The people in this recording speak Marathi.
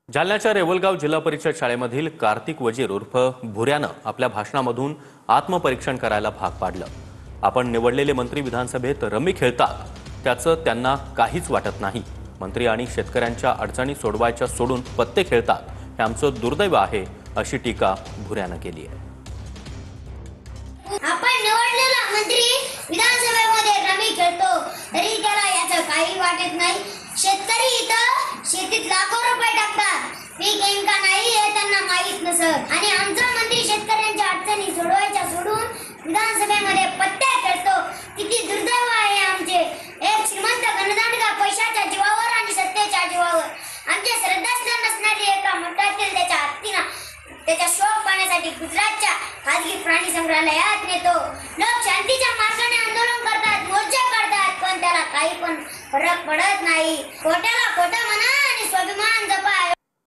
जालन्याच्या रेवलगाव जिल्हा परिषद शाळेमधील कार्तिक वजीर उर्फ भुऱ्यानं आपल्या भाषणामधून आत्मपरीक्षण करायला भाग पाडलं। आपण निवडलेले मंत्री विधानसभेत रमी खेळतात, त्याचं त्यांना काहीच वाटत नाही। मंत्री आणि शेतकऱ्यांच्या अडचणी सोडवायच्या सोडून पत्ते खेळतात, हे आमचं दुर्दैव आहे, अशी टीका भुऱ्यानं केली आहे। आपण निवडलेला मंत्री विधानसभेमध्ये रमी खेळतो तरी त्याला याचं काही वाटत नाही। शेतकरी इथं शेतीत लाखो रुपये टाकतात, पीक येईल का नाही हे त्यांना माहीत नसत आणि आमचा मंत्री शेतकऱ्यांच्या अडचणी सोडवायच्या सोडून विधानसभेमध्ये पत्ते खेळतो। किती दुर्दैव आहे आमचे। एक श्रीमंत गणदांडगा पैशाच्या जीवावर आणि सत्तेच्या जीवावर आमचे श्रद्धास्थान नसणारी एका मठातील त्याच्या हत्तीनं त्याच्या शोक पाहण्यासाठी गुजरातच्या खाजगी प्राणी संग्रहालयात नेतो। लोक शांतीच्या मार्गाने आंदोलन करतात, मोर्चे काढतात, पण त्याला काही पण फरक पडत नाही। खोट्याला खोटं म्हणा आणि स्वाभिमान